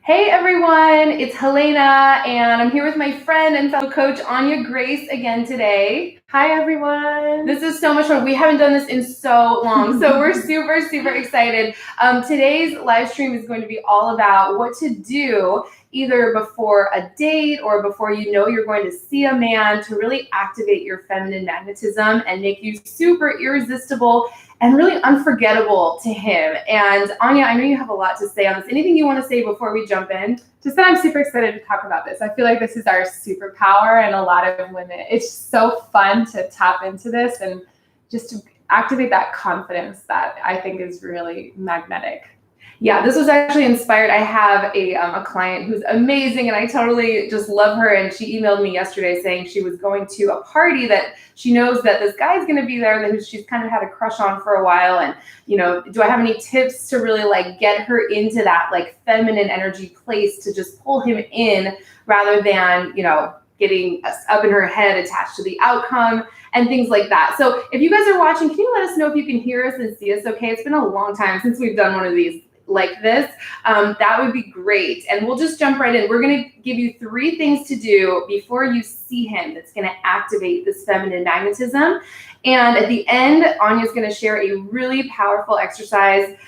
Hey everyone, it's Helena, and I'm here with my friend and fellow coach Anya Grace again today. Hi everyone. This is so much fun. We haven't done this in so long, so we're super excited. Today's live stream is going to be all about what to do either before a date or before you know you're going to see a man to really activate your feminine magnetism and make you super irresistible and really unforgettable to him. And Anya, I know you have a lot to say on this. Anything you want to say before we jump in? Just that I'm super excited to talk about this. I feel like this is our superpower, and a lot of women, it's so fun to tap into this and just to activate that confidence that I think is really magnetic. Yeah, this was actually inspired. I have a client who's amazing, and I totally just love her. And she emailed me yesterday saying she was going to a party that she knows that this guy's going to be there that she's kind of had a crush on for a while. And, you know, do I have any tips to really like get her into that like feminine energy place to just pull him in rather than, you know, getting up in her head attached to the outcome and things like that. So if you guys are watching, can you let us know if you can hear us and see us okay? It's been a long time since we've done one of these like this. That would be great. And we'll just jump right in. We're going to give you 3 things to do before you see him that's going to activate this feminine magnetism. And at the end, Anya's going to share a really powerful exercise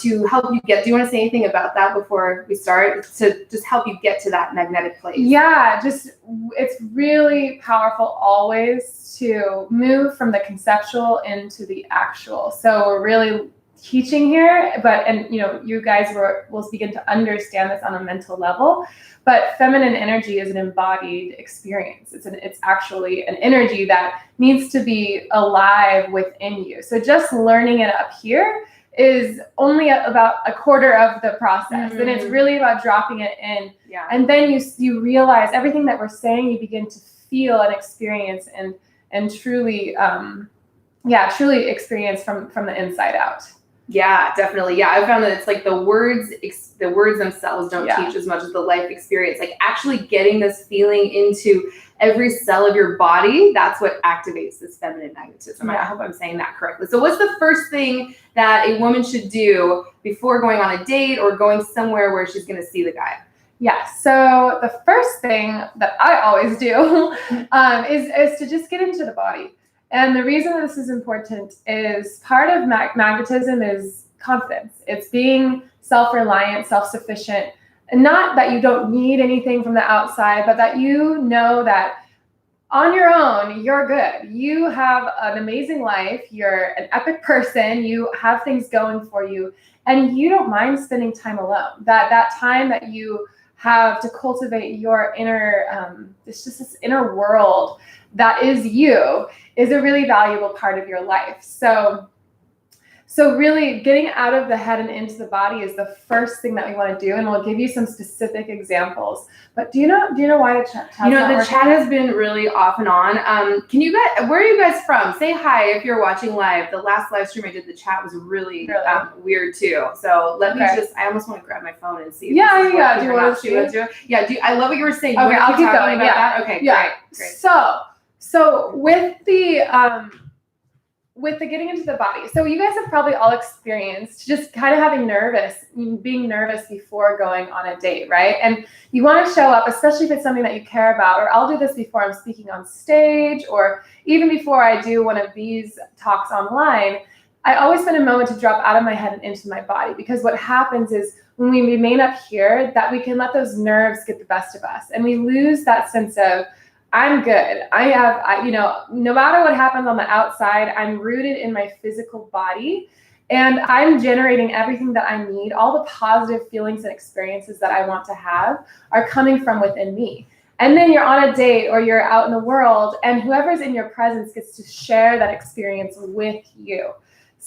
to help you get. Do you want to say anything about that before we start? To just help you get to that magnetic place. Yeah, it's really powerful always to move from the conceptual into the actual. So we're really teaching here, and you know, you guys will begin to understand this on a mental level. But feminine energy is an embodied experience. It's actually an energy that needs to be alive within you. So just learning it up here is only about a quarter of the process. And it's really about dropping it in. Yeah. And then you realize everything that we're saying, you begin to feel and experience and truly truly experience from the inside out. Yeah, definitely. Yeah, I found that it's like the words themselves don't teach as much as the life experience. Like actually getting this feeling into every cell of your body, that's what activates this feminine magnetism. I hope I'm saying that correctly. So what's the first thing that a woman should do before going on a date or going somewhere where she's going to see the guy? Yeah, so the first thing that I always do is to just get into the body. And the reason this is important is part of magnetism is confidence. It's being self-reliant, self-sufficient, and not that you don't need anything from the outside, but that you know that on your own, you're good. You have an amazing life. You're an epic person. You have things going for you, and you don't mind spending time alone. That time that you have to cultivate your inner, this inner world that is you, is a really valuable part of your life. So really getting out of the head and into the body is the first thing that we want to do, and we'll give you some specific examples. But do you know why the chat? The chat has been really off and on. Where are you guys from? Say hi if you're watching live. The last live stream I did, the chat was really weird too. So let me I almost want to grab my phone and see. Do you want to do? Yeah. I love what you were saying. Okay, I'll keep going. That? Okay, great. So with the getting into the body, so you guys have probably all experienced just kind of being nervous before going on a date, right? And you want to show up, especially if it's something that you care about, or I'll do this before I'm speaking on stage, or even before I do one of these talks online. I always spend a moment to drop out of my head and into my body, because what happens is when we remain up here, that we can let those nerves get the best of us, and we lose that sense of, I'm good. No matter what happens on the outside, I'm rooted in my physical body, and I'm generating everything that I need. All the positive feelings and experiences that I want to have are coming from within me. And then you're on a date or you're out in the world, and whoever's in your presence gets to share that experience with you.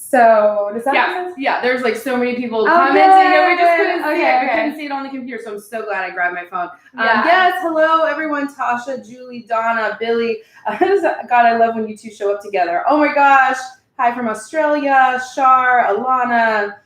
So does that make sense? Yeah, there's like so many people commenting, and we just couldn't see it. We couldn't see it on the computer, so I'm so glad I grabbed my phone. Yes, hello everyone, Tasha, Julie, Donna, Billy. God, I love when you two show up together. Oh my gosh. Hi from Australia, Shar, Alana,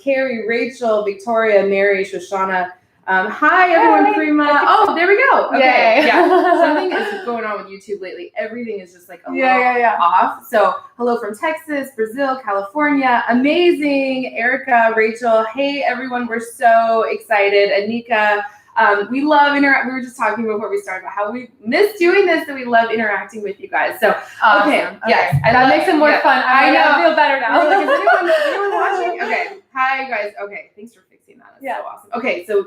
Carrie, Rachel, Victoria, Mary, Shoshana. Hi everyone, 3 months. Oh, there we go. Okay, Yay. yeah. Something is going on with YouTube lately. Everything is just like a little off. So hello from Texas, Brazil, California. Amazing. Erica, Rachel. Hey everyone, we're so excited. Anika. We love we were just talking before we started about how we miss doing this, and we love interacting with you guys. So awesome. Yes, that makes it more fun. I know. I feel better now. Like, is anyone watching? Okay, hi guys. Okay, thanks for fixing that. That's so awesome. Okay, so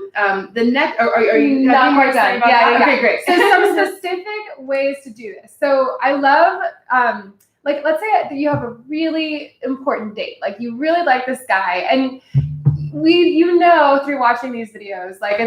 the next, are you not more done? Yeah. Okay, great. So some specific ways to do this. So I love like, let's say that you have a really important date, like you really like this guy, and through watching these videos, like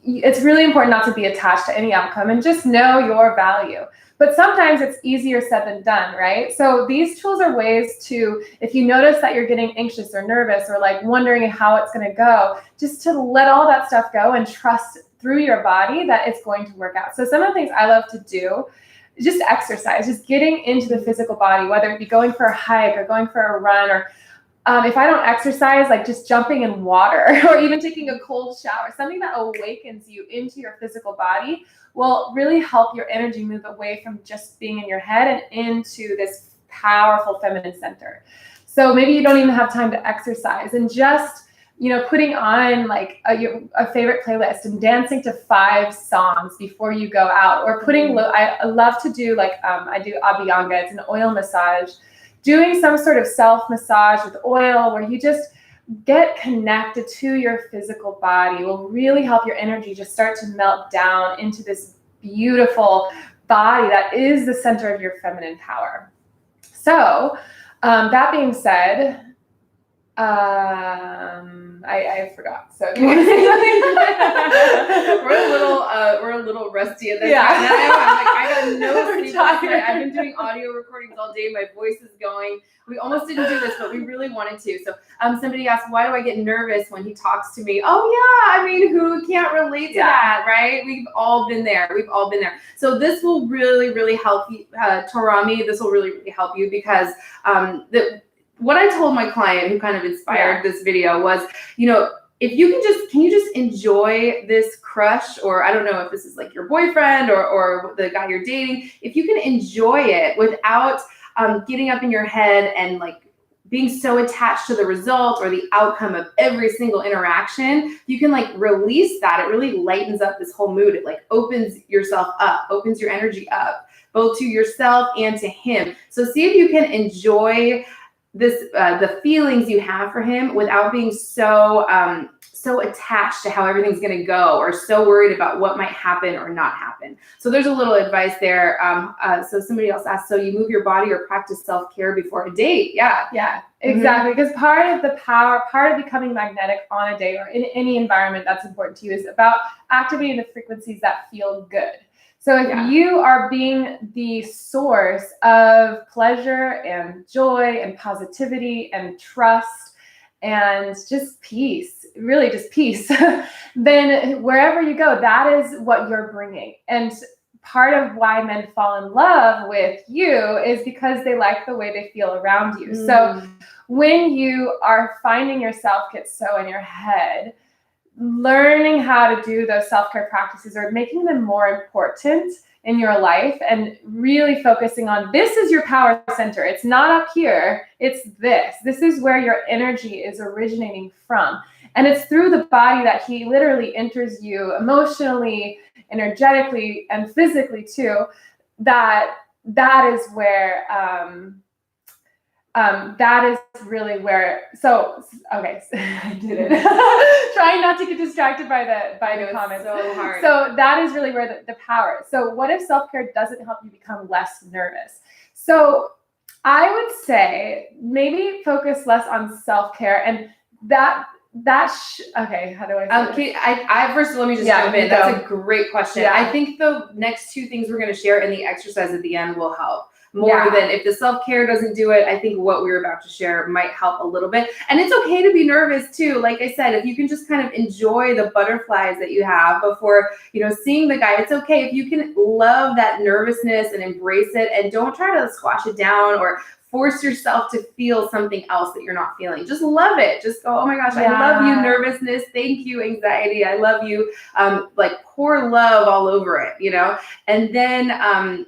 it's really important not to be attached to any outcome and just know your value. But sometimes it's easier said than done, right? So these tools are ways to, if you notice that you're getting anxious or nervous or like wondering how it's going to go, just to let all that stuff go and trust through your body that it's going to work out. So some of the things I love to do, just exercise, just getting into the physical body, whether it be going for a hike or going for a run, or if I don't exercise, like just jumping in water or even taking a cold shower, something that awakens you into your physical body will really help your energy move away from just being in your head and into this powerful feminine center. So maybe you don't even have time to exercise, and just, putting on like a favorite playlist and dancing to 5 songs before you go out, or I love to do I do abhyanga. It's an oil massage. Doing some sort of self-massage with oil where you just get connected to your physical body will really help your energy just start to melt down into this beautiful body that is the center of your feminine power. So that being said, I forgot. So do you want to say something? We're a little rusty at this. Yeah. Right now. I got no sleep last night. I've been doing audio recordings all day. My voice is going. We almost didn't do this, but we really wanted to. So somebody asked, why do I get nervous when he talks to me? Oh yeah, I mean, who can't relate to that, right? We've all been there. So this will really, really help you, Torami. This will really, really help you, because what I told my client who kind of inspired this video was, if you can you just enjoy this crush, or I don't know if this is like your boyfriend or the guy you're dating, if you can enjoy it without getting up in your head and like being so attached to the result or the outcome of every single interaction, you can like release that. It really lightens up this whole mood. It like opens yourself up, opens your energy up, both to yourself and to him. So see if you can enjoy this the feelings you have for him without being so attached to how everything's going to go, or so worried about what might happen or not happen. So there's a little advice there. So somebody else asked, so you move your body or practice self-care before a date? Yeah, exactly. Because part of the power, part of becoming magnetic on a date or in any environment that's important to you, is about activating the frequencies that feel good. So if you are being the source of pleasure and joy and positivity and trust and just peace, really just peace, then wherever you go, that is what you're bringing. And part of why men fall in love with you is because they like the way they feel around you. So when you are finding yourself get so in your head, learning how to do those self-care practices or making them more important in your life and really focusing on, this is your power center. It's not up here. It's this. This is where your energy is originating from. And it's through the body that he literally enters you emotionally, energetically, and physically too. That is where that is really where, okay, I did it. Trying not to get distracted by the comments. So hard. So that is really where the power is. So what if self-care doesn't help you become less nervous? So I would say maybe focus less on self-care, and okay, how do I say I first, let me just jump in. That's a great question. I think the next 2 things we're going to share and the exercise at the end will help. More than if the self-care doesn't do it. I think what we were about to share might help a little bit. And it's okay to be nervous too. Like I said, if you can just kind of enjoy the butterflies that you have before, seeing the guy, it's okay. If you can love that nervousness and embrace it and don't try to squash it down or force yourself to feel something else that you're not feeling. Just love it. Just go, oh my gosh, I love you, nervousness. Thank you, anxiety. I love you. Like pour love all over it, you know? And then,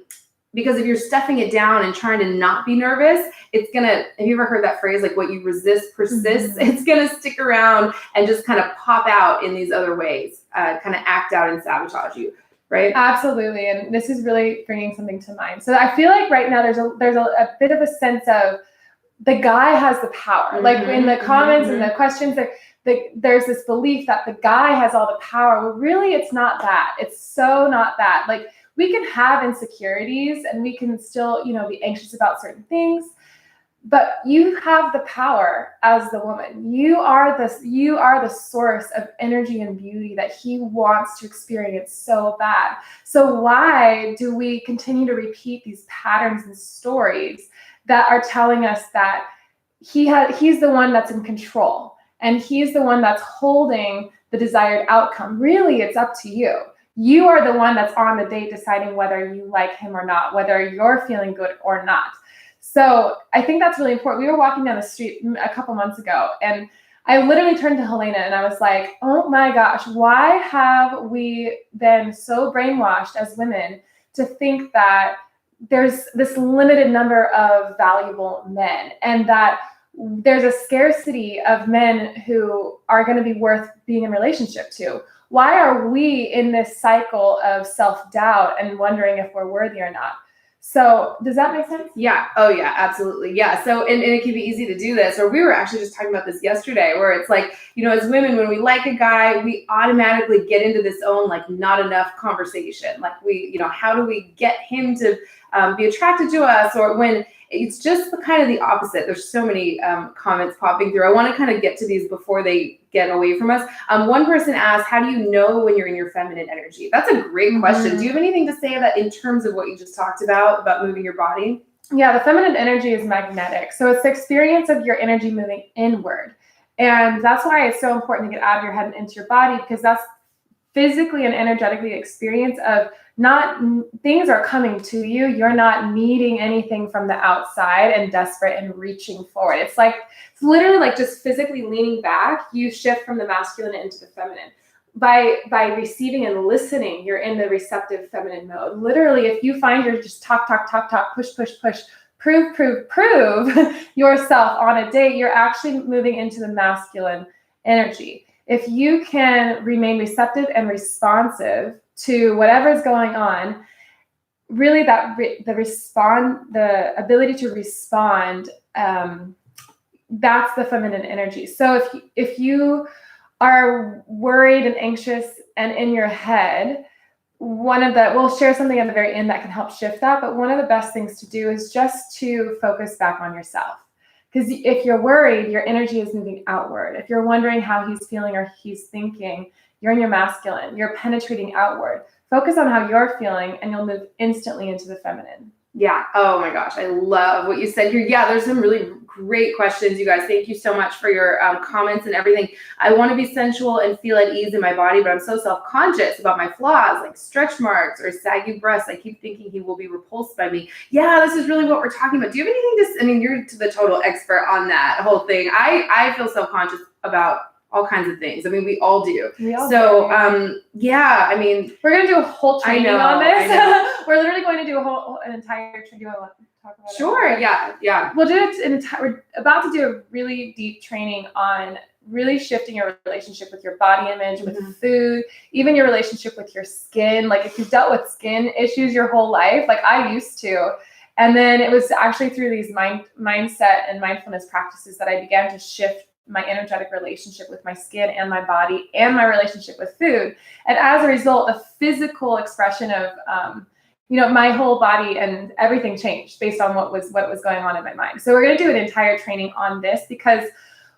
because if you're stuffing it down and trying to not be nervous, it's gonna, have you ever heard that phrase, like what you resist persists? It's gonna stick around and just kind of pop out in these other ways, kind of act out and sabotage you. Right? Absolutely. And this is really bringing something to mind. So I feel like right now there's a bit of a sense of the guy has the power. Like in the comments and the questions, there's this belief that the guy has all the power. Well, really, it's not that. It's so not that. Like we can have insecurities and we can still, be anxious about certain things. But you have the power as the woman. You are the source of energy and beauty that he wants to experience so bad. So why do we continue to repeat these patterns and stories that are telling us that he's the one that's in control and he's the one that's holding the desired outcome? Really, it's up to you. You are the one that's on the date deciding whether you like him or not, whether you're feeling good or not. So I think that's really important. We were walking down the street a couple months ago, and I literally turned to Helena and I was like, oh my gosh, why have we been so brainwashed as women to think that there's this limited number of valuable men and that there's a scarcity of men who are going to be worth being in relationship to? Why are we in this cycle of self-doubt and wondering if we're worthy or not? So does that make sense? Yeah. Oh yeah, absolutely. Yeah. So, and it can be easy to do this, or we were actually just talking about this yesterday, where it's like, as women, when we like a guy, we automatically get into this own, like, not enough conversation. Like how do we get him to be attracted to us? Or when it's just the kind of the opposite. There's so many comments popping through. I want to kind of get to these before they get away from us. One person asked, how do you know when you're in your feminine energy? That's a great question. Do you have anything to say about in terms of what you just talked about moving your body? Yeah, the feminine energy is magnetic. So it's the experience of your energy moving inward. And that's why it's so important to get out of your head and into your body, because that's physically and energetically experience of not things are coming to you. You're not needing anything from the outside and desperate and reaching forward. It's literally like just physically leaning back. You shift from the masculine into the feminine. By receiving and listening, you're in the receptive feminine mode. Literally, if you find you're just talk, push, prove yourself on a date, you're actually moving into the masculine energy. If you can remain receptive and responsive to whatever is going on, really the ability to respond, that's the feminine energy. So if you are worried and anxious and in your head, we'll share something at the very end that can help shift that. But one of the best things to do is just to focus back on yourself. Because if you're worried, your energy is moving outward. If you're wondering how he's feeling or he's thinking, you're in your masculine. You're penetrating outward. Focus on how you're feeling, and you'll move instantly into the feminine. Yeah. Oh my gosh. I love what you said here. Yeah, there's some really great questions, you guys. Thank you so much for your comments and everything. I want to be sensual and feel at ease in my body, but I'm so self-conscious about my flaws, like stretch marks or saggy breasts. I keep thinking he will be repulsed by me. Yeah, this is really what we're talking about. Do you have anything you're the total expert on that whole thing. I feel self-conscious about all kinds of things. I mean, we all do. Yeah, I mean, we're going to do a whole training on this. We're literally going to do an entire training. Do you want to talk about it? Sure. Yeah. We'll do it we're about to do a really deep training on really shifting your relationship with your body image, with food, even your relationship with your skin. Like if you've dealt with skin issues your whole life, like I used to. And then it was actually through these mindset and mindfulness practices that I began to shift my energetic relationship with my skin and my body and my relationship with food. And as a result, the physical expression of, my whole body and everything changed based on what was going on in my mind. So we're going to do an entire training on this because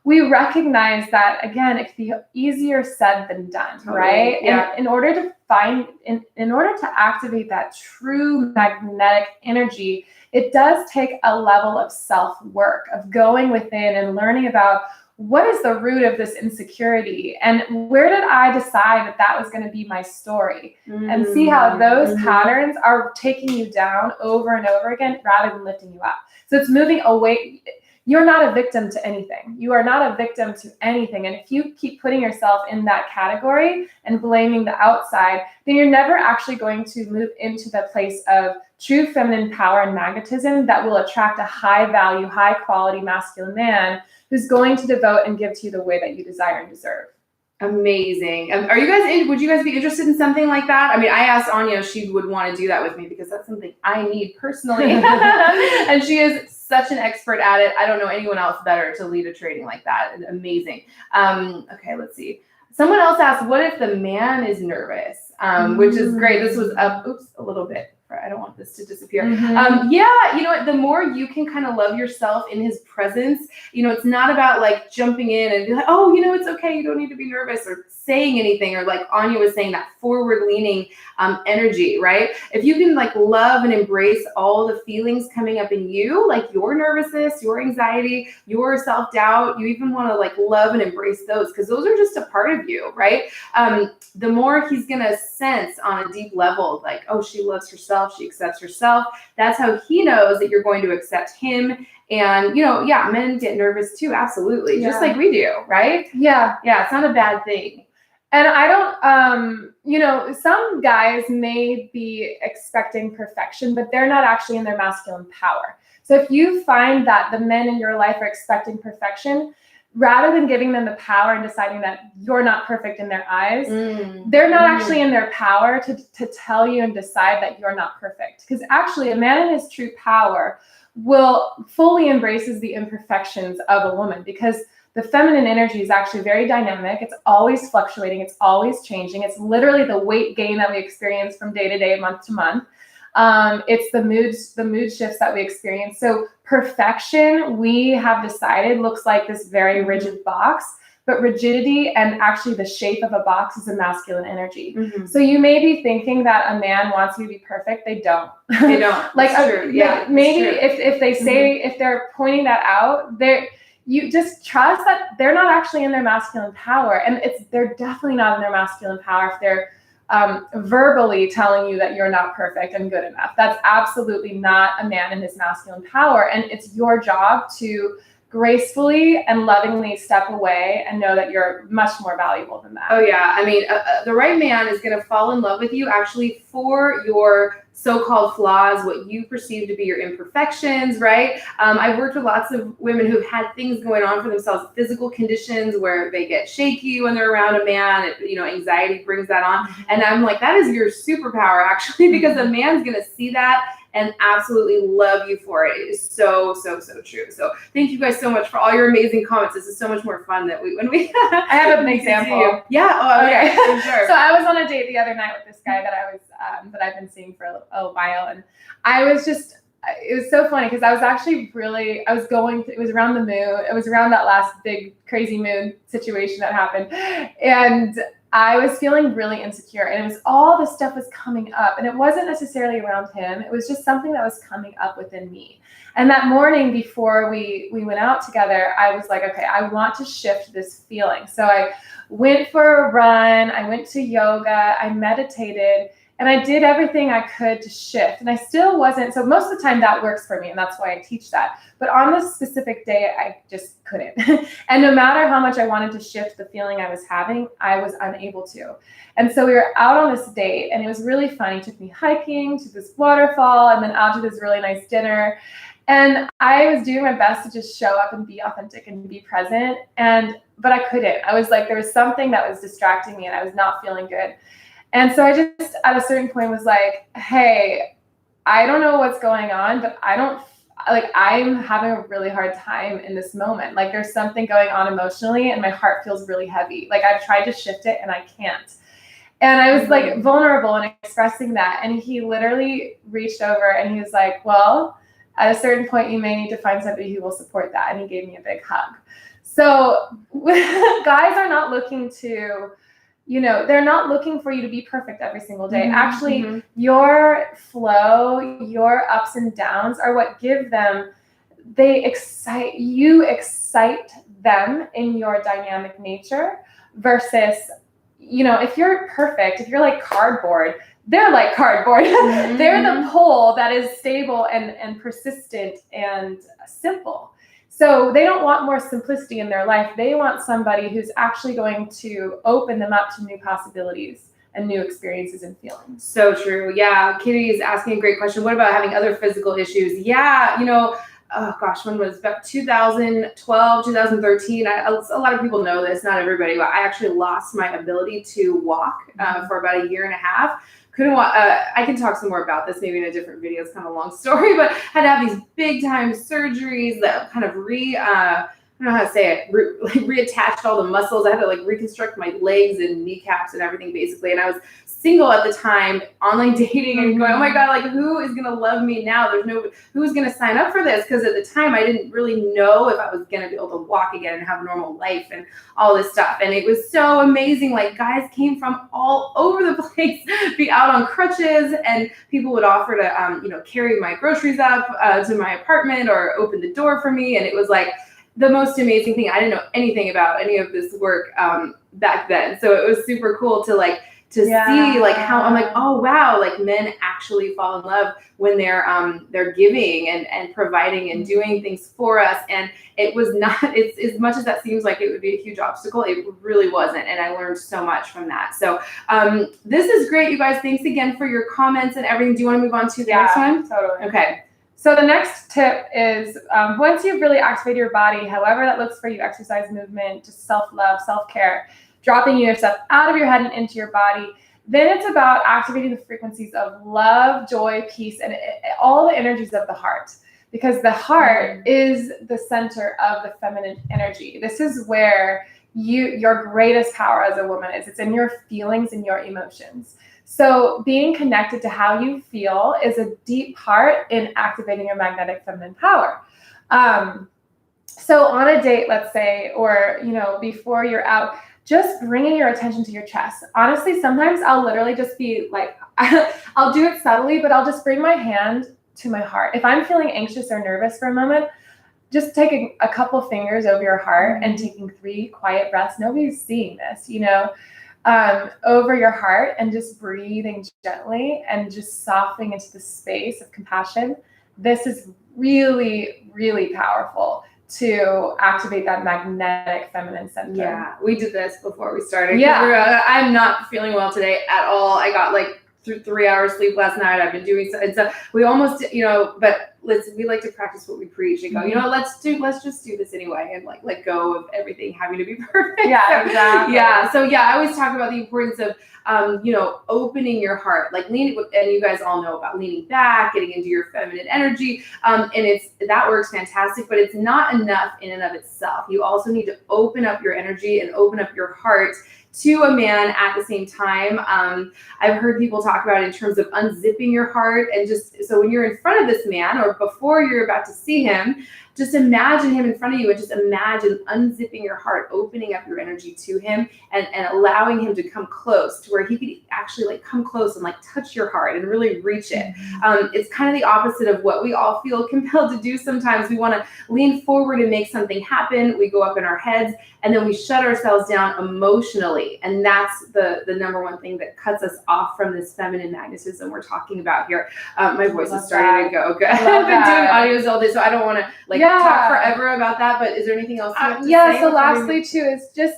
we recognize that, again, it can be easier said than done, right? Yeah. And in order to activate that true magnetic energy, it does take a level of self-work, of going within and learning about what is the root of this insecurity? And where did I decide that that was going to be my story? And see how those patterns are taking you down over and over again rather than lifting you up. So it's moving away. You're not a victim to anything. You are not a victim to anything. And if you keep putting yourself in that category and blaming the outside, then you're never actually going to move into the place of true feminine power and magnetism that will attract a high value, high quality masculine man who's going to devote and give to you the way that you desire and deserve. Amazing. Are you guys would you guys be interested in something like that? I mean, I asked Anya if she would want to do that with me because that's something I need personally. And she is such an expert at it. I don't know anyone else better to lead a training like that. Amazing. Okay, let's see. Someone else asked, what if the man is nervous? Which is great. This was up, a little bit. I don't want this to disappear. Yeah, you know what? The more you can kind of love yourself in his presence, you know, it's not about like jumping in and be like, oh, you know, it's okay. You don't need to be nervous or saying anything, or like Anya was saying, that forward leaning energy, right? If you can like love and embrace all the feelings coming up in you, like your nervousness, your anxiety, your self-doubt, you even want to like love and embrace those because those are just a part of you, right? The more he's going to sense on a deep level, like, oh, she loves herself, she accepts herself. That's how he knows that you're going to accept him. And, you know, yeah, men get nervous too. Absolutely. Just like we do. Right. Yeah. Yeah. It's not a bad thing. And I don't, you know, some guys may be expecting perfection, but they're not actually in their masculine power. So if you find that the men in your life are expecting perfection, rather than giving them the power and deciding that you're not perfect in their eyes, they're not actually in their power to tell you and decide that you're not perfect. Because actually a man in his true power will fully embraces the imperfections of a woman, because the feminine energy is actually very dynamic. It's always fluctuating. It's always changing. It's literally the weight gain that we experience from day to day, month to month. It's the mood shifts that we experience. So perfection, we have decided, looks like this very rigid box, but rigidity and actually the shape of a box is a masculine energy. So you may be thinking that a man wants you to be perfect. They don't. They don't. Like true. Yeah, maybe if they say, if they're pointing that out, you just trust that they're not actually in their masculine power. And they're definitely not in their masculine power if they're verbally telling you that you're not perfect and good enough. That's absolutely not a man in his masculine power. And it's your job to gracefully and lovingly step away and know that you're much more valuable than that. Oh yeah. I mean, the right man is going to fall in love with you actually for your so-called flaws, what you perceive to be your imperfections, right? I've worked with lots of women who've had things going on for themselves, physical conditions where they get shaky when they're around a man. You know, anxiety brings that on. And I'm like, that is your superpower actually, because a man's going to see that and absolutely love you for it. It is so, so, so true. So thank you guys so much for all your amazing comments. This is so much more fun when we I have an example. Yeah. Oh, okay. For sure. So I was on a date the other night with this guy that I've been seeing for a while. And I was just, it was so funny because I was actually it was around the moon. It was around that last big crazy moon situation that happened. And I was feeling really insecure, and it was all this stuff was coming up, and it wasn't necessarily around him. It was just something that was coming up within me. And that morning before we went out together, I was like, okay, I want to shift this feeling. So I went for a run. I went to yoga. I meditated. And I did everything I could to shift. And I still wasn't. So most of the time that works for me. And that's why I teach that. But on this specific day, I just couldn't. And no matter how much I wanted to shift the feeling I was having, I was unable to. And so we were out on this date, and it was really fun. He took me hiking to this waterfall and then out to this really nice dinner. And I was doing my best to just show up and be authentic and be present. But I couldn't. I was like, there was something that was distracting me, and I was not feeling good. And so I just, at a certain point, was like, hey, I don't know what's going on, but I'm having a really hard time in this moment. Like, there's something going on emotionally, and my heart feels really heavy. Like, I've tried to shift it, and I can't. And I was like vulnerable and expressing that. And he literally reached over and he was like, well, at a certain point, you may need to find somebody who will support that. And he gave me a big hug. So guys are not looking to, they're not looking for you to be perfect every single day. Actually, your flow, your ups and downs are what give them, excite them in your dynamic nature versus, if you're perfect, if you're like cardboard, they're like cardboard. Mm-hmm. They're the pole that is stable and persistent and simple. So they don't want more simplicity in their life. They want somebody who's actually going to open them up to new possibilities and new experiences and feelings. So true. Yeah. Kitty is asking a great question. What about having other physical issues? Yeah. Oh gosh, when was it? About 2012, 2013. A lot of people know this, not everybody, but I actually lost my ability to walk for about a year and a half. Couldn't walk. I can talk some more about this maybe in a different video. It's kind of a long story, but had to have these big time surgeries that kind of I don't know how to say it, reattached all the muscles. I had to like reconstruct my legs and kneecaps and everything basically. And I was single at the time, online dating and going, oh my God, like who is going to love me now? Who's going to sign up for this? Because at the time I didn't really know if I was going to be able to walk again and have a normal life and all this stuff. And it was so amazing. Like guys came from all over the place, be out on crutches, and people would offer to, carry my groceries up to my apartment or open the door for me. And it was like the most amazing thing. I didn't know anything about any of this work back then. So it was super cool to see like how I'm like, oh wow, like men actually fall in love when they're giving and providing and doing things for us. And it was not, it's as much as that seems like it would be a huge obstacle, it really wasn't. And I learned so much from that. So this is great, you guys. Thanks again for your comments and everything. Do you want to move on to the next one? Totally. Okay. So the next tip is once you've really activated your body, however that looks for you, exercise, movement, just self-love, self-care, dropping yourself out of your head and into your body, then it's about activating the frequencies of love, joy, peace, and all the energies of the heart. Because the heart is the center of the feminine energy. This is where your greatest power as a woman is. It's in your feelings and your emotions. So being connected to how you feel is a deep part in activating your magnetic feminine power. So on a date, let's say, or, before you're out, just bringing your attention to your chest. Honestly, sometimes I'll literally just be like, I'll do it subtly, but I'll just bring my hand to my heart. If I'm feeling anxious or nervous for a moment, just taking a couple fingers over your heart and taking 3 quiet breaths. Nobody's seeing this, over your heart, and just breathing gently and just softening into the space of compassion. This is really, really powerful to activate that magnetic feminine center. Yeah, we did this before we started. Yeah. I'm not feeling well today at all. I got like 3 hours sleep last night. I've been doing so, and so we almost, but we like to practice what we preach and go, let's just do this anyway, and like let go of everything having to be perfect. Yeah, exactly. Yeah. So yeah, I always talk about the importance of opening your heart, like leaning, and you guys all know about leaning back, getting into your feminine energy. And that works fantastic, but it's not enough in and of itself. You also need to open up your energy and open up your heart to a man at the same time. I've heard people talk about it in terms of unzipping your heart, and just so when you're in front of this man or before you're about to see him, just imagine him in front of you and just imagine unzipping your heart, opening up your energy to him, and allowing him to come close to where he could actually like come close and like touch your heart and really reach it. It's kind of the opposite of what we all feel compelled to do sometimes. We want to lean forward and make something happen. We go up in our heads and then we shut ourselves down emotionally. And that's the number one thing that cuts us off from this feminine magnetism we're talking about here. My voice is starting to go good. I've been doing audios all day, so I don't want to talk forever about that, but is there anything else you have to say? So lastly too is just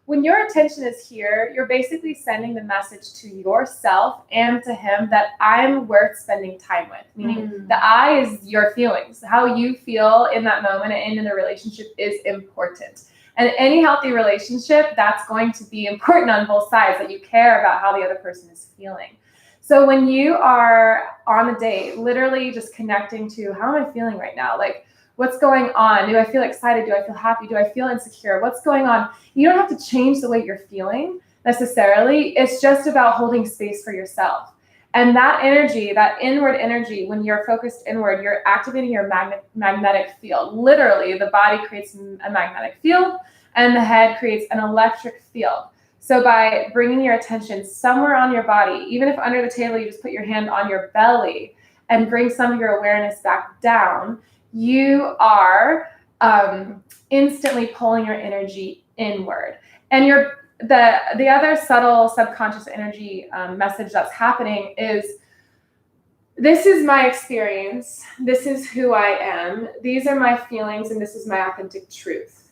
when your attention is here, you're basically sending the message to yourself and to him that I'm worth spending time with. Meaning the I is your feelings. How you feel in that moment and in the relationship is important. And any healthy relationship, that's going to be important on both sides, that you care about how the other person is feeling. So when you are on a date, literally just connecting to how am I feeling right now? Like, what's going on? Do I feel excited? Do I feel happy? Do I feel insecure? What's going on? You don't have to change the way you're feeling necessarily. It's just about holding space for yourself. And that energy, that inward energy, when you're focused inward, you're activating your magnetic field. Literally, the body creates a magnetic field and the head creates an electric field. So by bringing your attention somewhere on your body, even if under the table you just put your hand on your belly and bring some of your awareness back down, you are instantly pulling your energy inward. And the other subtle subconscious energy message that's happening is, this is my experience, this is who I am, these are my feelings, and this is my authentic truth.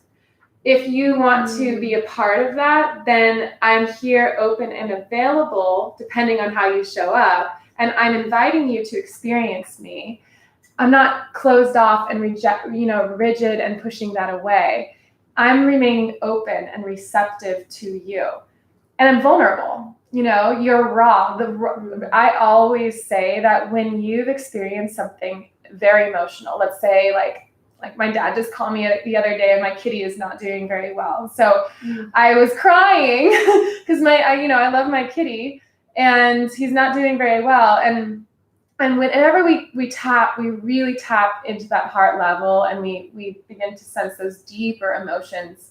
If you want to be a part of that, then I'm here, open and available, depending on how you show up, and I'm inviting you to experience me. I'm not closed off and rigid and pushing that away. I'm remaining open and receptive to you. And I'm vulnerable. You're raw. I always say that when you've experienced something very emotional, let's say like my dad just called me the other day and my kitty is not doing very well. So I was crying because I love my kitty and he's not doing very well. And whenever we really tap into that heart level and we begin to sense those deeper emotions,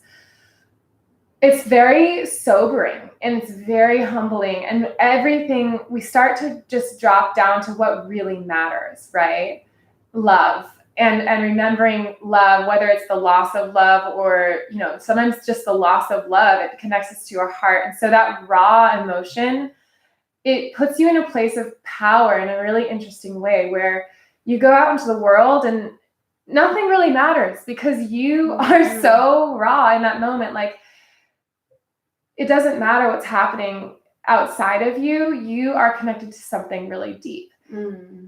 it's very sobering and it's very humbling, and everything, we start to just drop down to what really matters, right? Love. And remembering love, whether it's the loss of love or, sometimes just the loss of love, it connects us to your heart. And so that raw emotion, it puts you in a place of power in a really interesting way, where you go out into the world and nothing really matters because you are so raw in that moment. Like, it doesn't matter what's happening outside of you. You are connected to something really deep.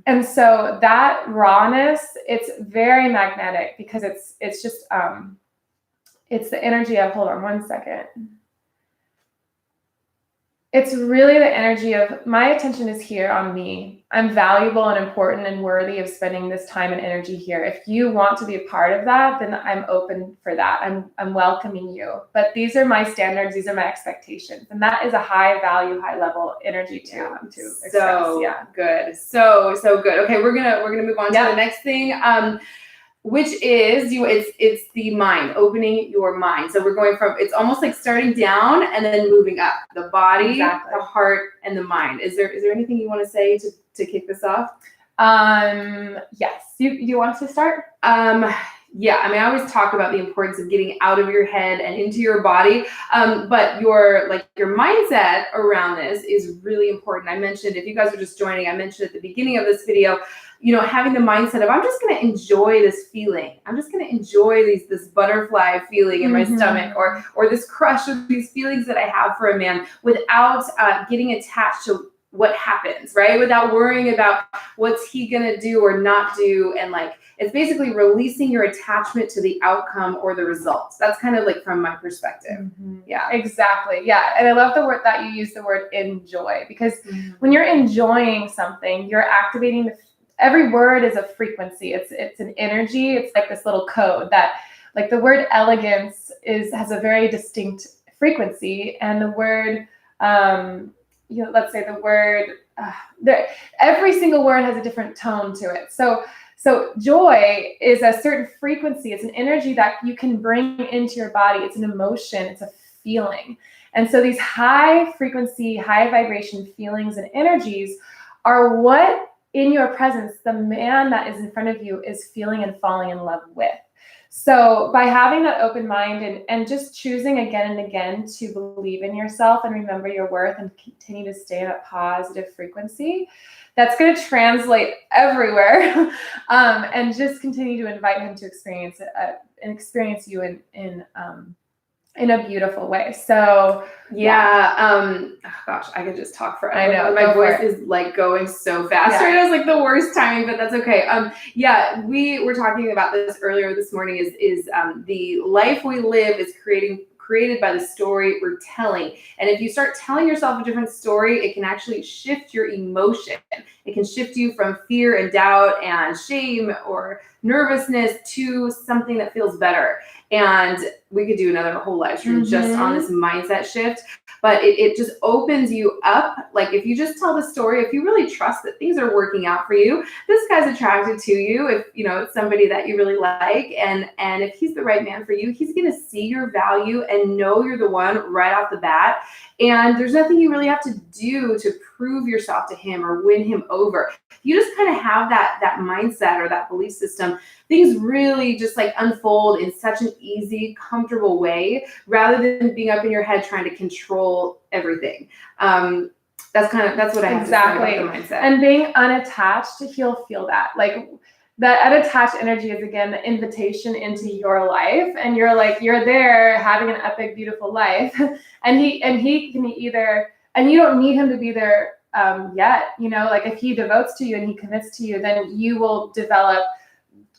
And so that rawness, it's very magnetic because it's just, it's the energy of, hold on one second. It's really the energy of, my attention is here on me. I'm valuable and important and worthy of spending this time and energy here. If you want to be a part of that, then I'm open for that. I'm welcoming you. But these are my standards. These are my expectations. And that is a high value, high level energy to express. So good. So good. Okay, we're gonna move on to the next thing. Which is it's the mind, opening your mind. So we're going from, it's almost like starting down and then moving up, the body, the heart, and the mind. Is there anything you want to say to kick this off? Yes. You want to start? Yeah, I always talk about the importance of getting out of your head and into your body. But your mindset around this is really important. I mentioned, if you guys are just joining, I mentioned at the beginning of this video, having the mindset of, I'm just going to enjoy this feeling. I'm just going to enjoy this butterfly feeling in my stomach, or this crush, or these feelings that I have for a man, without getting attached to what happens, right? Without worrying about what's he going to do or not do. And it's basically releasing your attachment to the outcome or the results. That's kind of from my perspective. Yeah, exactly. Yeah. And I love the word that you use, the word enjoy, because when you're enjoying something, you're activating every word is a frequency. It's an energy. It's like this little code that, like, the word elegance has a very distinct frequency, and the word, let's say the word, every single word has a different tone to it. So joy is a certain frequency. It's an energy that you can bring into your body. It's an emotion. It's a feeling. And so these high frequency, high vibration feelings and energies are what, in your presence, the man that is in front of you is feeling and falling in love with. So by having that open mind and just choosing again and again to believe in yourself and remember your worth and continue to stay in a positive frequency, that's going to translate everywhere. And just continue to invite him to experience it and experience you in a beautiful way. So gosh, I could just talk forever. I know, my voice is going so fast right now. It's the worst timing, but that's okay. We were talking about this earlier this morning. Is the life we live is created by the story we're telling. And if you start telling yourself a different story, it can actually shift your emotion. It can shift you from fear and doubt and shame or nervousness to something that feels better. And we could do another whole live stream just on this mindset shift, but it just opens you up. Like, if you just tell the story, if you really trust that things are working out for you, this guy's attracted to you, if it's somebody that you really like, and if he's the right man for you, he's going to see your value and know you're the one right off the bat. And there's nothing you really have to do to prove yourself to him or win him over. You just kind of have that mindset or that belief system things really just like unfold in such an easy, comfortable way, rather than being up in your head trying to control everything. That's what I have to say about the mindset. And being unattached, he'll feel that. Like that unattached energy is, again, the invitation into your life, and you're there having an epic, beautiful life, and he can either, and you don't need him to be there yet, like if he devotes to you and he commits to you, then you will develop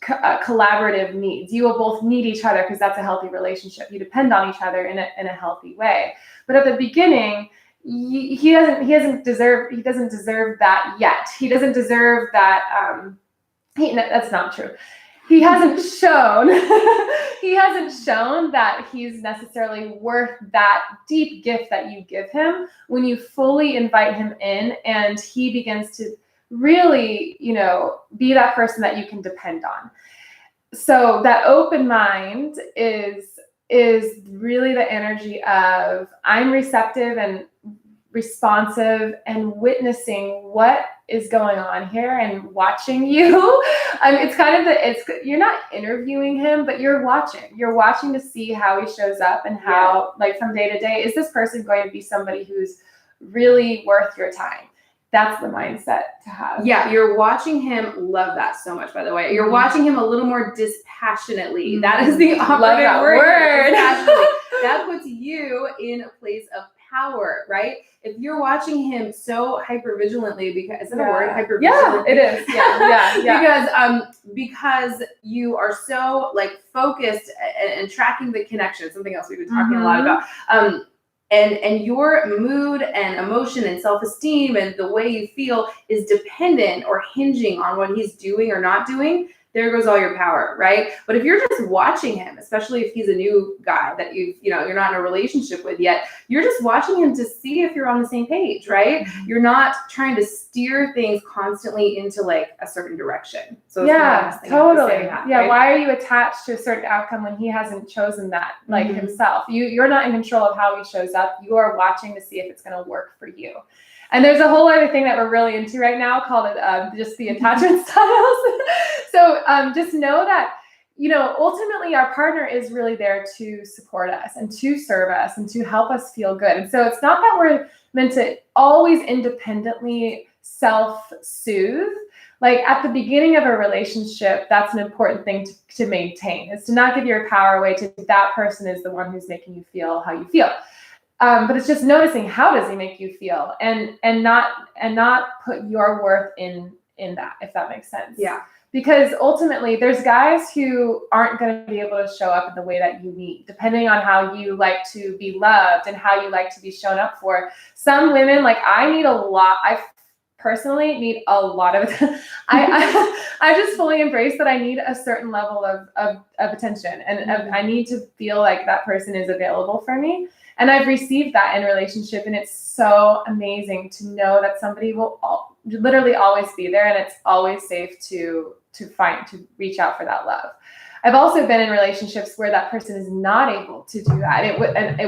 collaborative needs. You will both need each other, because that's a healthy relationship. You depend on each other in a healthy way. But at the beginning, he doesn't deserve that yet. He doesn't deserve that. That's not true. He hasn't shown that he's necessarily worth that deep gift that you give him when you fully invite him in, and he begins to really, be that person that you can depend on. So that open mind is really the energy of, I'm receptive and responsive and witnessing what is going on here and watching you. It's kind of you're not interviewing him, but you're watching to see how he shows up, and how, like, from day to day, is this person going to be somebody who's really worth your time? That's the mindset to have. Yeah, you're watching him. Love that so much, by the way. You're watching him a little more dispassionately. That is the operative word. That puts you in a place of power, right? If you're watching him so hypervigilantly, because is it a word? Hypervigilantly? Yeah, it is. Yeah. because you are so like focused and tracking the connection. Something else we've been talking a lot about. And your mood and emotion and self-esteem and the way you feel is dependent or hinging on what he's doing or not doing. There goes all your power, right? But if you're just watching him, especially if he's a new guy that you're not in a relationship with yet, you're just watching him to see if you're on the same page, right? You're not trying to steer things constantly into like a certain direction. So totally. Right? Why are you attached to a certain outcome when he hasn't chosen that, like himself? You're not in control of how he shows up. You are watching to see if it's going to work for you. And there's a whole other thing that we're really into right now called just the attachment styles. So just know that, ultimately our partner is really there to support us and to serve us and to help us feel good. And so it's not that we're meant to always independently self-soothe. Like at the beginning of a relationship, that's an important thing to maintain, is to not give your power away to that person is the one who's making you feel how you feel. But it's just noticing, how does he make you feel, and not put your worth in that, if that makes sense. Yeah. Because ultimately there's guys who aren't going to be able to show up in the way that you need, depending on how you like to be loved and how you like to be shown up for. Some women, like I need a lot. I personally need a lot of it. I just fully embrace that I need a certain level of attention, and I need to feel like that person is available for me. And I've received that in a relationship, and it's so amazing to know that somebody will literally always be there, and it's always safe to reach out for that love. I've also been in relationships where that person is not able to do that. It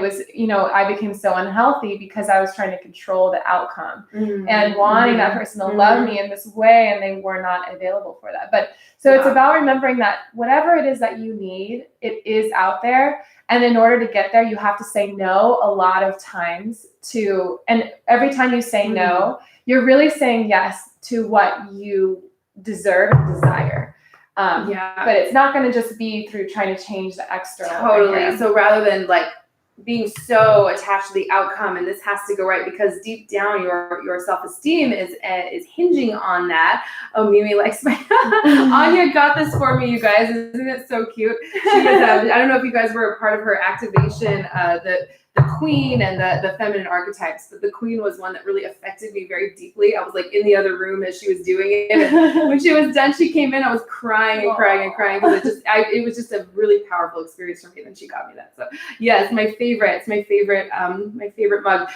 was, I became so unhealthy because I was trying to control the outcome and wanting that person to love me in this way, and they were not available for that. But so it's about remembering that whatever it is that you need, it is out there. And in order to get there, you have to say no a lot of times and every time you say no, you're really saying yes to what you deserve and desire. But it's not going to just be through trying to change the external. Totally. So rather than like being so attached to the outcome and this has to go right, because deep down your self-esteem is hinging on that. Oh, Mimi likes my Anya got this for me, you guys. Isn't it so cute? She was, I don't know if you guys were a part of her activation, the queen and the feminine archetypes, but the queen was one that really affected me very deeply. I was like in the other room as she was doing it. And when she was done, she came in, I was crying and crying and crying, because it was just a really powerful experience for me. And then she got me that. So yeah, it's my favorite. It's my favorite mug.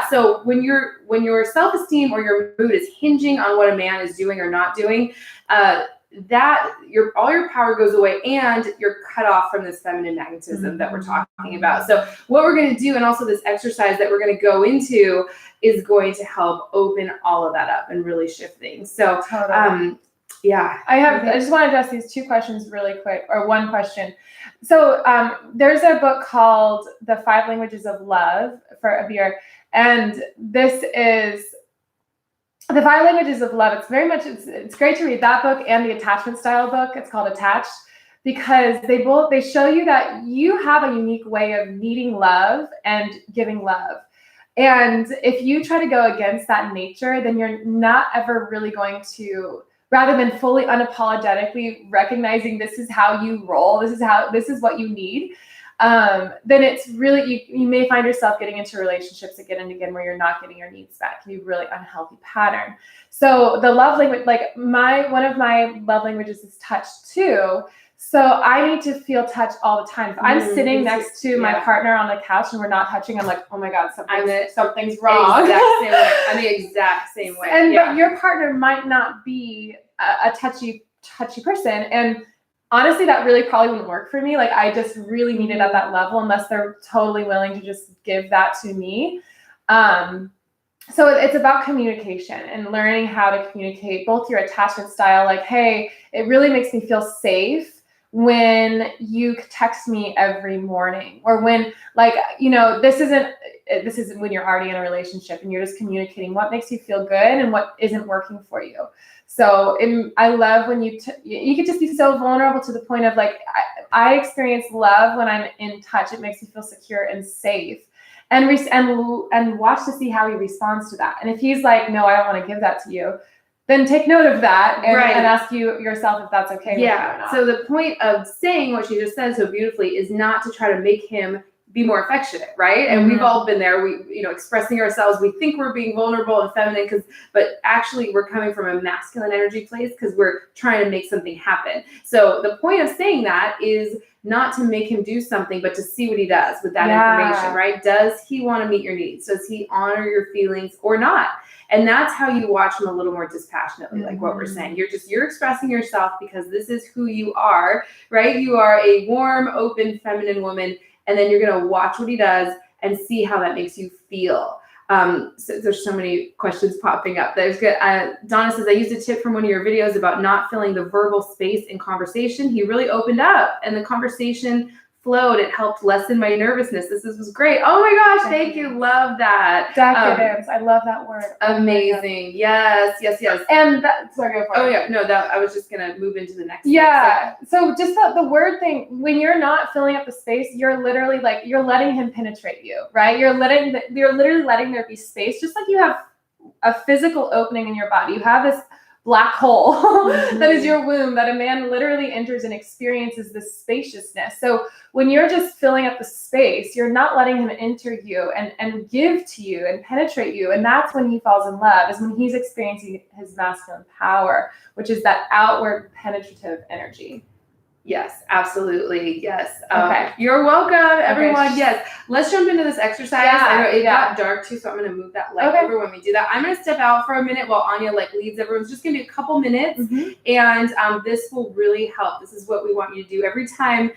So when your self-esteem or your mood is hinging on what a man is doing or not doing, all your power goes away, and you're cut off from this feminine magnetism that we're talking about. So what we're going to do, and also this exercise that we're going to go into, is going to help open all of that up and really shift things. So Yeah. I just want to address these 2 questions really quick, or 1 question. So there's a book called The 5 Languages of Love for Youre, and this is The 5 Languages of Love. It's very much, it's great to read that book and the attachment style book. It's called Attached, because they show you that you have a unique way of needing love and giving love. And if you try to go against that nature, then you're not ever really going to, rather than fully unapologetically recognizing this is how you roll, this is what you need, then it's really, you may find yourself getting into relationships again and again where you're not getting your needs met. It can be a really unhealthy pattern. So the love language, like one of my love languages is touch too. So I need to feel touched all the time. If I'm sitting next to my partner on the couch and we're not touching, I'm like, oh my God, something's wrong. I'm the exact same way. But your partner might not be a touchy person. And honestly, that really probably wouldn't work for me. Like, I just really need it at that level unless they're totally willing to just give that to me. So it's about communication and learning how to communicate both your attachment style. Like, hey, it really makes me feel safe when you text me every morning, or when, like, this isn't when you're already in a relationship and you're just communicating what makes you feel good and what isn't working for you. So I love when you could just be so vulnerable to the point of, like, I experience love when I'm in touch. It makes me feel secure and safe, and watch to see how he responds to that. And if he's like, no, I don't want to give that to you, then take note of that and ask yourself if that's okay with you or not. So the point of saying what she just said so beautifully is not to try to make him be more affectionate, right? And we've all been there. We, expressing ourselves, we think we're being vulnerable and feminine, but actually we're coming from a masculine energy place because we're trying to make something happen. So the point of saying that is not to make him do something, but to see what he does with that information, right? Does he want to meet your needs? Does he honor your feelings or not? And that's how you watch him a little more dispassionately, like what we're saying. You're expressing yourself because this is who you are, right? You are a warm, open, feminine woman. And then you're going to watch what he does and see how that makes you feel. So there's so many questions popping up. There's good. Donna says, I used a tip from one of your videos about not filling the verbal space in conversation. He really opened up and the conversation flowed. It helped lessen my nervousness. This was great. Oh my gosh, thank you. Love that. Decadence. I love that word. Amazing. Yes. And sorry, go for it. Oh yeah, no, I was just gonna move into the next thing. So just the word thing, when you're not filling up the space, you're literally you're letting him penetrate you, right? You're literally letting there be space, just like you have a physical opening in your body. You have this black hole that is your womb, that a man literally enters and experiences this spaciousness. So when you're just filling up the space, you're not letting him enter you and give to you and penetrate you. And that's when he falls in love, is when he's experiencing his masculine power, which is that outward penetrative energy. Yes, absolutely. Yes. Okay. You're welcome, everyone. Okay. Yes. Let's jump into this exercise. I know it got dark too, so I'm going to move that light over when we do that. I'm going to step out for a minute while Anya leads everyone. It's just going to be a couple minutes, and this will really help. This is what we want you to do every time,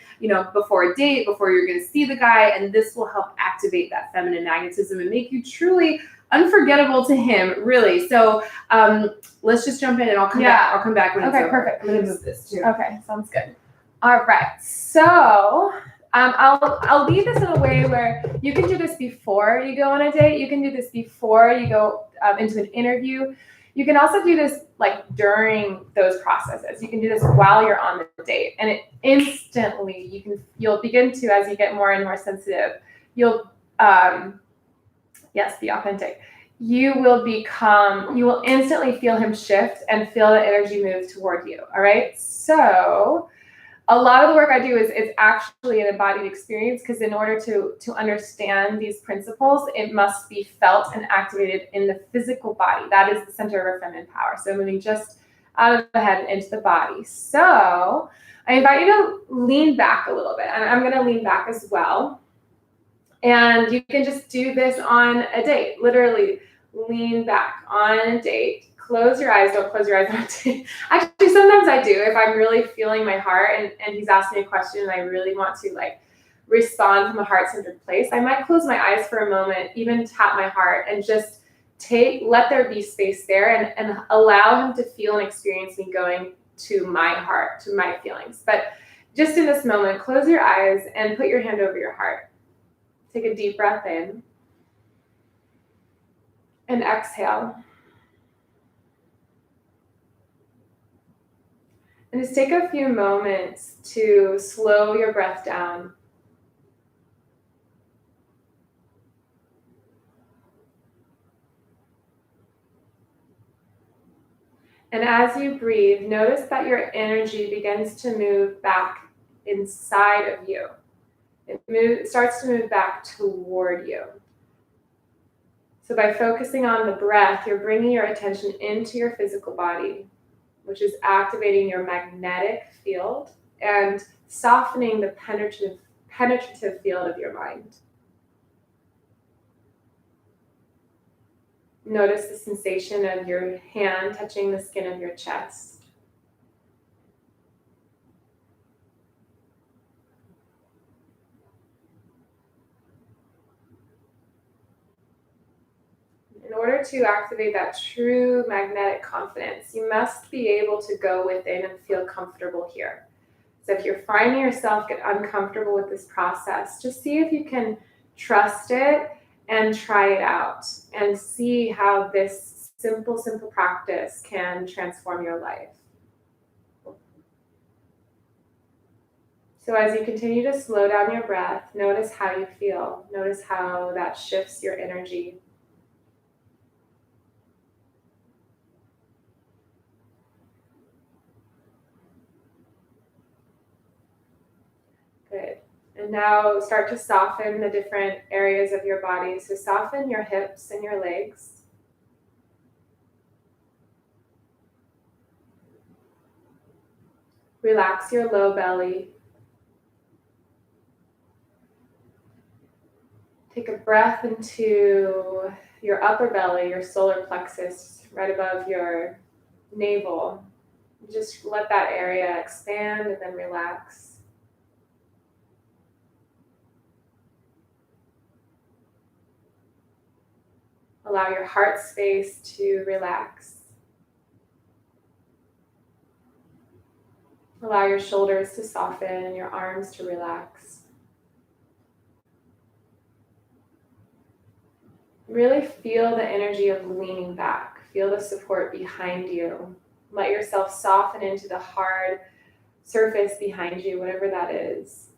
before a date, before you're going to see the guy, and this will help activate that feminine magnetism and make you truly unforgettable to him, really. So let's just jump in, and I'll come back. I'll come back when it's over. Perfect. I'm going to move this too. Okay, sounds good. All right, so I'll leave this in a way where you can do this before you go on a date. You can do this before you go into an interview. You can also do this during those processes. You can do this while you're on the date, and it instantly you'll begin to, as you get more and more sensitive, you'll be authentic. You will instantly feel him shift and feel the energy move toward you. All right, so a lot of the work I do is it's actually an embodied experience, because in order to understand these principles, it must be felt and activated in the physical body. That is the center of our feminine power. So moving just out of the head and into the body. So I invite you to lean back a little bit, and I'm going to lean back as well. And you can just do this on a date, literally lean back on a date. Close your eyes. Don't close your eyes on a date. Actually, sometimes I do. If I'm really feeling my heart and he's asking me a question and I really want to respond from a heart-centered place, I might close my eyes for a moment, even tap my heart and just let there be space there, and allow him to feel and experience me going to my heart, to my feelings. But just in this moment, close your eyes and put your hand over your heart. Take a deep breath in and exhale. And just take a few moments to slow your breath down. And as you breathe, notice that your energy begins to move back inside of you. It starts to move back toward you. So by focusing on the breath, you're bringing your attention into your physical body, which is activating your magnetic field and softening the penetrative field of your mind. Notice the sensation of your hand touching the skin of your chest. In order to activate that true magnetic confidence, you must be able to go within and feel comfortable here. So if you're finding yourself get uncomfortable with this process, just see if you can trust it and try it out and see how this simple practice can transform your life. So as you continue to slow down your breath, notice how you feel. Notice how that shifts your energy. Good. And now start to soften the different areas of your body. So soften your hips and your legs. Relax your low belly. Take a breath into your upper belly, your solar plexus, right above your navel. Just let that area expand and then relax. Allow your heart space to relax. Allow your shoulders to soften and your arms to relax. Really feel the energy of leaning back. Feel the support behind you. Let yourself soften into the hard surface behind you, whatever that is.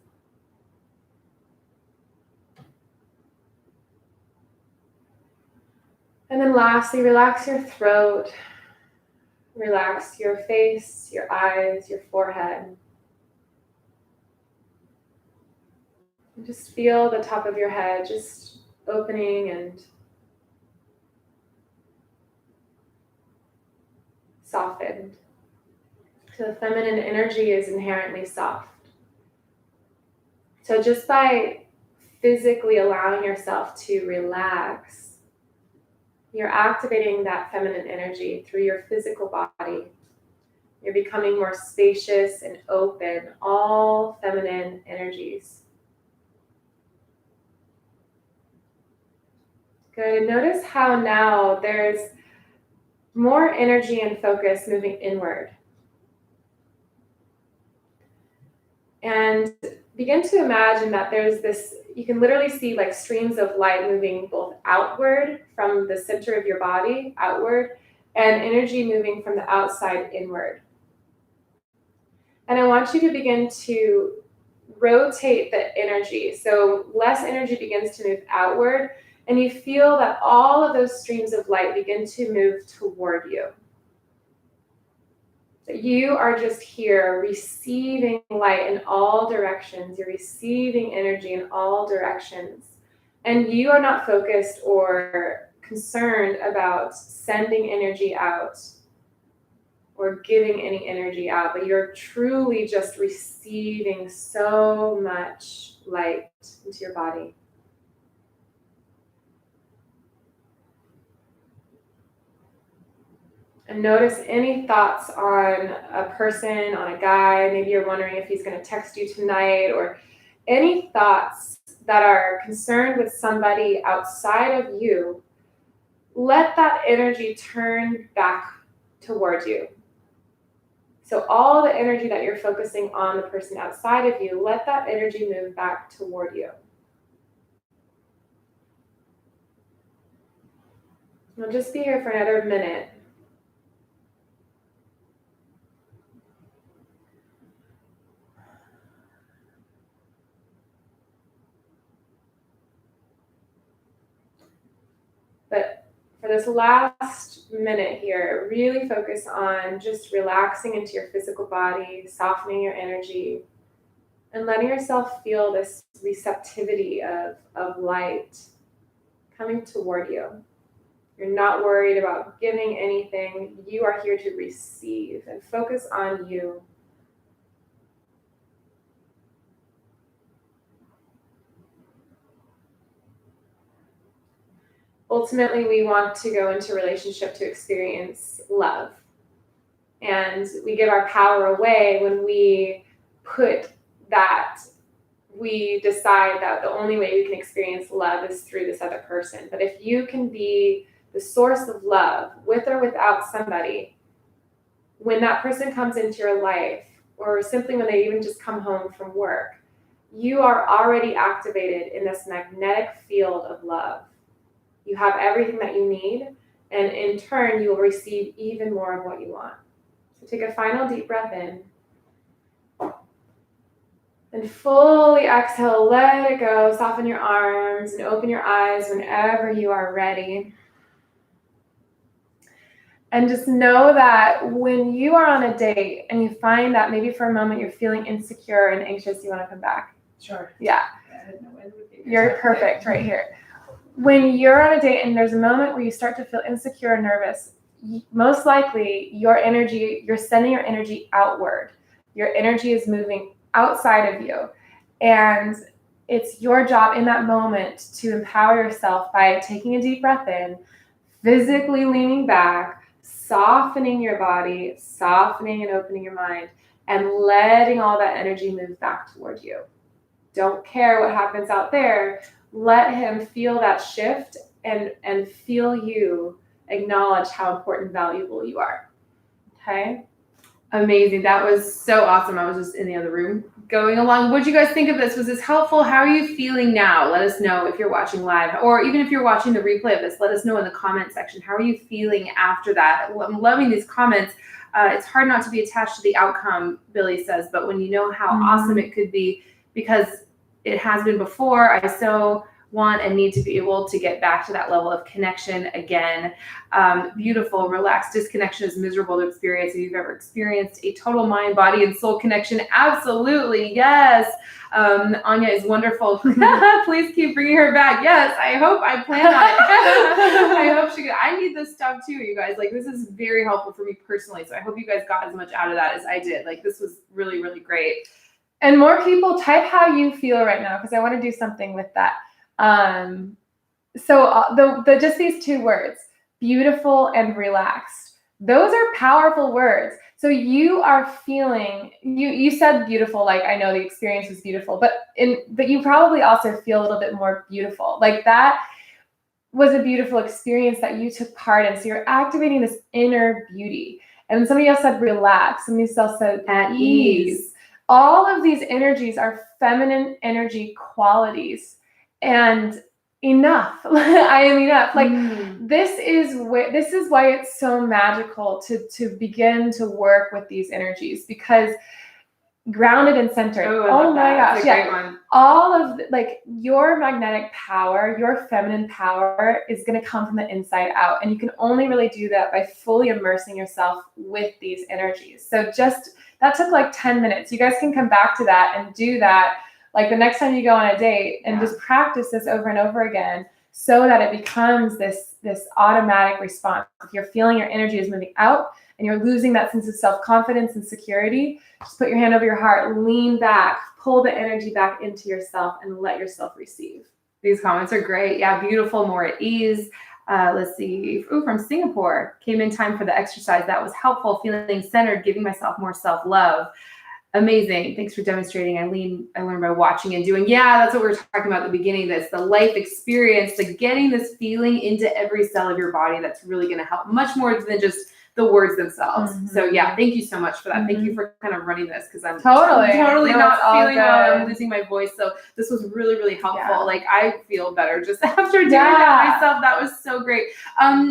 And then lastly, relax your throat. Relax your face, your eyes, your forehead. And just feel the top of your head just opening and softened. So the feminine energy is inherently soft. So just by physically allowing yourself to relax, you're activating that feminine energy through your physical body. You're becoming more spacious and open, all feminine energies. Good. And notice how now there's more energy and focus moving inward. And begin to imagine that there's this, you can literally see like streams of light moving both outward from the center of your body, outward, and energy moving from the outside inward. And I want you to begin to rotate the energy. So less energy begins to move outward, and you feel that all of those streams of light begin to move toward you. So you are just here receiving light in all directions. You're receiving energy in all directions. And you are not focused or concerned about sending energy out or giving any energy out, but you're truly just receiving so much light into your body. And notice any thoughts on a person, on a guy. Maybe you're wondering if he's going to text you tonight, or any thoughts that are concerned with somebody outside of you. let that energy turn back towards you. So all the energy that you're focusing on the person outside of you, let that energy move back toward you. We'll just be here for another minute. But for this last minute here, really focus on just relaxing into your physical body, softening your energy, and letting yourself feel this receptivity of light coming toward you. You're not worried about giving anything. You are here to receive, and focus on you. Ultimately, we want to go into a relationship to experience love. And we give our power away when we we decide that the only way we can experience love is through this other person. But if you can be the source of love, with or without somebody, when that person comes into your life, or simply when they even just come home from work, you are already activated in this magnetic field of love. You have everything that you need, and in turn, you will receive even more of what you want. So take a final deep breath in. And fully exhale, let it go. Soften your arms and open your eyes whenever you are ready. And just know that when you are on a date and you find that maybe for a moment you're feeling insecure and anxious, you want to come back. Sure. Yeah. Yeah, You're perfect right here. When you're on a date and there's a moment where you start to feel insecure and nervous, most likely you're sending your energy outward. Your energy is moving outside of you. And it's your job in that moment to empower yourself by taking a deep breath in, physically leaning back, softening your body, softening and opening your mind, and letting all that energy move back toward you. Don't care what happens out there. Let him feel that shift and feel you acknowledge how important and valuable you are. Okay? Amazing. That was so awesome. I was just in the other room going along. What did you guys think of this? Was this helpful? How are you feeling now? Let us know if you're watching live, or even if you're watching the replay of this, let us know in the comment section. How are you feeling after that? I'm loving these comments. It's hard not to be attached to the outcome, Billy says, but when you know how awesome it could be, because it has been before, I so want and need to be able to get back to that level of connection again. Beautiful. Relaxed disconnection is miserable to experience. If you've ever experienced a total mind, body, and soul connection, absolutely. Yes. Anya is wonderful. Please keep bringing her back. Yes. I hope I plan on it. I hope she could. I need this stuff too, you guys. Like, this is very helpful for me personally. So I hope you guys got as much out of that as I did. Like, this was really, really great. And more people, type how you feel right now, because I want to do something with that. So just these two words, beautiful and relaxed, those are powerful words. So you are feeling, you said beautiful, like, I know the experience was beautiful, but you probably also feel a little bit more beautiful. Like, that was a beautiful experience that you took part in. So you're activating this inner beauty. And somebody else said relax. Somebody else said at ease. All of these energies are feminine energy qualities. And enough. I am enough. Like, this is why it's so magical to begin to work with these energies, because grounded and centered. Oh my gosh. Yeah. Great one. All of your magnetic power, your feminine power is going to come from the inside out. And you can only really do that by fully immersing yourself with these energies. So that took like 10 minutes. You guys can come back to that and do that. Like, the next time you go on a date, and just practice this over and over again, so that it becomes this automatic response. If you're feeling your energy is moving out and you're losing that sense of self-confidence and security, just put your hand over your heart, lean back, pull the energy back into yourself, and let yourself receive. These comments are great. Yeah, beautiful, more at ease. Let's see. From Singapore. Came in time for the exercise. That was helpful. Feeling centered, giving myself more self-love. Amazing. Thanks for demonstrating. I learned by watching and doing. Yeah, that's what we were talking about at the beginning. That's the life experience, like getting this feeling into every cell of your body. That's really going to help much more than just the words themselves. So yeah, thank you so much for that. Thank you for kind of running this, because I'm totally No, not it's all feeling well. I'm good. losing my voice. So this was really, really helpful. Yeah. Like I feel better just after doing that myself. That was so great.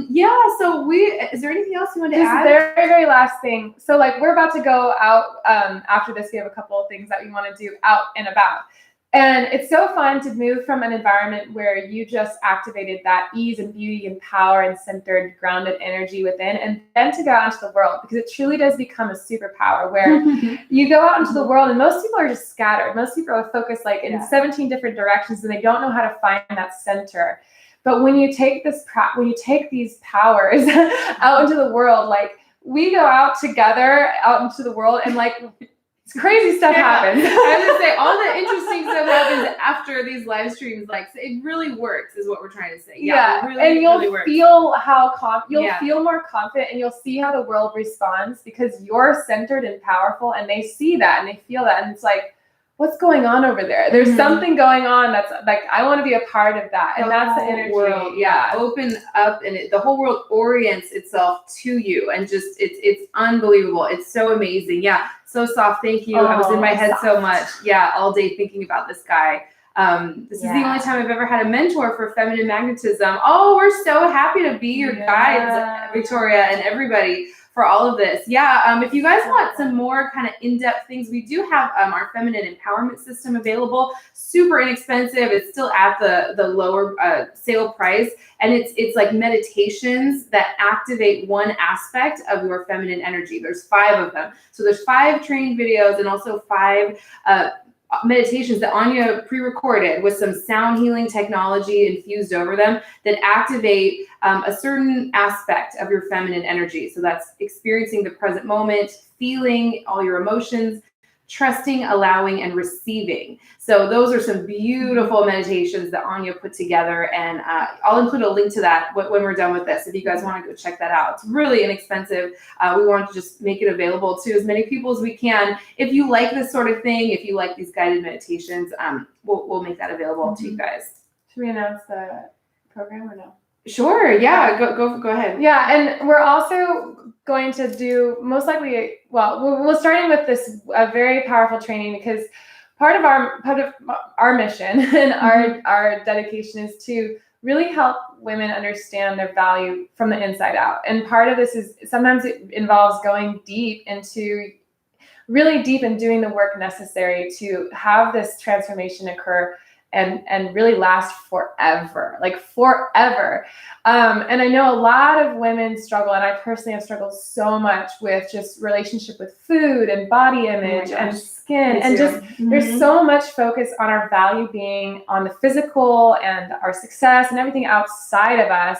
Yeah, so is there anything else you want to add? Just very last thing. So like we're about to go out after this. We have a couple of things that we want to do out and about. And it's so fun to move from an environment where you just activated that ease and beauty and power and centered, grounded energy within, and then to go out into the world, because it truly does become a superpower where you go out into the world and most people are just scattered. Most people are focused like in 17 different directions and they don't know how to find that center. But when you take these powers out into the world, like we go out together out into the world and like crazy stuff happens. I was gonna say all the interesting stuff happens after these live streams. Like it really works, is what we're trying to say. Yeah, really, and you'll really feel you'll feel more confident, and you'll see how the world responds because you're centered and powerful, and they see that and they feel that, and it's like, what's going on over there? There's something going on that's like, I want to be a part of that. And that's the energy. World, open up, and the whole world orients itself to you, and just it's unbelievable. It's so amazing. Yeah, so soft. Thank you. I was in my head so much. Yeah, all day thinking about this guy. This is the only time I've ever had a mentor for feminine magnetism. Oh, we're so happy to be your guides, Victoria, and everybody, for all of this. If you guys want some more kind of in-depth things, we do have our feminine empowerment system available. Super inexpensive. It's still at the lower sale price, and it's like meditations that activate one aspect of your feminine energy. There's 5 of them. So there's 5 training videos and also 5 meditations that Anya pre-recorded with some sound healing technology infused over them that activate a certain aspect of your feminine energy. So that's experiencing the present moment, feeling all your emotions, trusting, allowing, and receiving. So those are some beautiful meditations that Anya put together, and I'll include a link to that when we're done with this, if you guys want to go check that out. It's really inexpensive. We want to just make it available to as many people as we can. If you like this sort of thing, if you like these guided meditations, we'll make that available to you guys. Should we announce the program or no? Sure. Yeah. Go ahead. Yeah, and we're also going to do most likely. Well, we're starting with this very powerful training because part of our mission and our dedication is to really help women understand their value from the inside out. And part of this is sometimes it involves going really deep and doing the work necessary to have this transformation occur and really last forever, like forever. And I know a lot of women struggle, and I personally have struggled so much with just relationship with food and body image and skin. And just there's so much focus on our value being on the physical and our success and everything outside of us.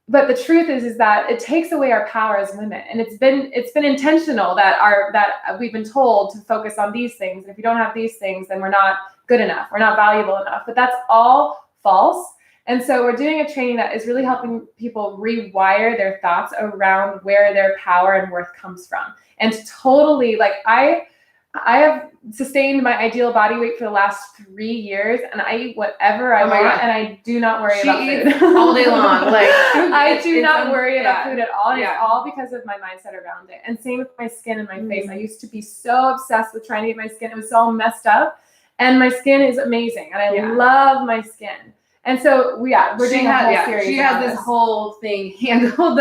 But the truth is that it takes away our power as women, and it's been intentional that we've been told to focus on these things. And if you don't have these things, then we're not good enough. We're not valuable enough. But that's all false. And so we're doing a training that is really helping people rewire their thoughts around where their power and worth comes from. And totally, like I have sustained my ideal body weight for the last 3 years, and I eat whatever I want, and I do not worry about food all day long. Like I do not worry about food at all. And it's all because of my mindset around it. And same with my skin and my face. I used to be so obsessed with trying to get my skin. It was so messed up. And my skin is amazing, and I love my skin. And so we're doing a whole series. She has this whole thing handled.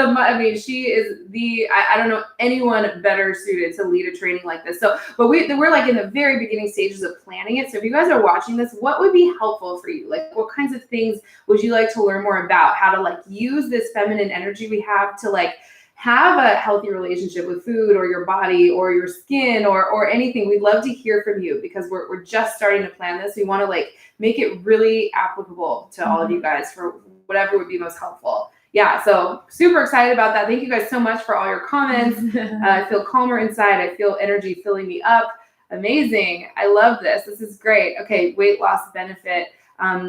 She is I don't know anyone better suited to lead a training like this. So, but we're like in the very beginning stages of planning it. So if you guys are watching this, what would be helpful for you? Like, what kinds of things would you like to learn more about? How to like use this feminine energy we have to like have a healthy relationship with food or your body or your skin or anything. We'd love to hear from you, because we're just starting to plan this. We want to like make it really applicable to all of you guys for whatever would be most helpful. Yeah, so super excited about that. Thank you guys so much for all your comments. I feel calmer inside. I feel energy filling me up. Amazing. I love this. This is great. Okay, weight loss benefit.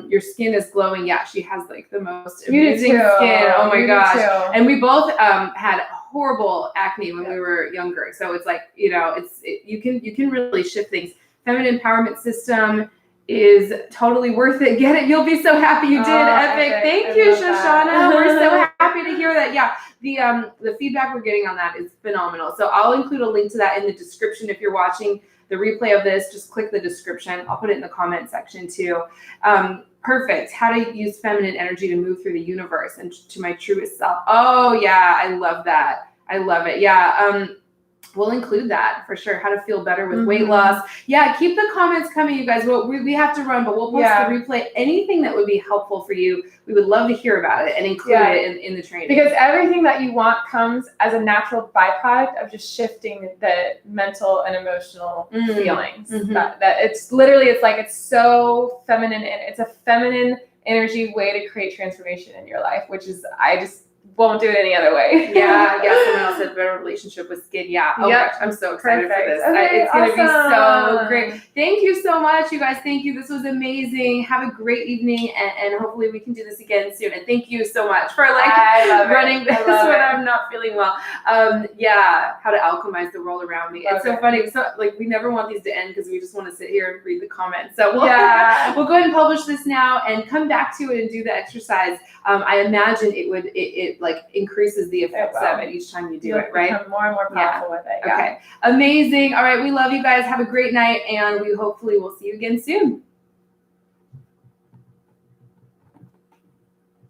Your skin is glowing. Yeah, she has like the most amazing skin. Oh my gosh. And we both had horrible acne when we were younger. So it's like, you know, you can really shift things. Feminine empowerment system is totally worth it. Get it. You'll be so happy you did. Epic. Thank you, Shoshana. We're so happy to hear that. Yeah. The feedback we're getting on that is phenomenal. So I'll include a link to that in the description. If you're watching the replay of this, just click the description. I'll put it in the comment section too. Perfect. How to use feminine energy to move through the universe and to my truest self. Oh yeah. I love that. I love it. Yeah. We'll include that for sure. How to feel better with weight loss. Yeah, keep the comments coming, you guys. We have to run, but we'll post the replay. Anything that would be helpful for you, we would love to hear about it and include it in the training. Because everything that you want comes as a natural byproduct of just shifting the mental and emotional feelings. That it's literally, it's so feminine, and it's a feminine energy way to create transformation in your life, which is, I just won't do it any other way. Yeah. Someone else said better relationship with skin. Yeah. Oh gosh, I'm so excited for this. Okay, it's gonna be so great. Thank you so much, you guys. Thank you. This was amazing. Have a great evening, and hopefully we can do this again soon. And thank you so much for running this when I'm not feeling well. How to alchemize the world around me. It's so funny. So we never want these to end because we just want to sit here and read the comments. So we'll go ahead and publish this now and come back to it and do the exercise. I imagine it increases the effects of it each time you do it, right? Become more and more powerful with it. Okay. Amazing. All right. We love you guys. Have a great night, and we hopefully will see you again soon.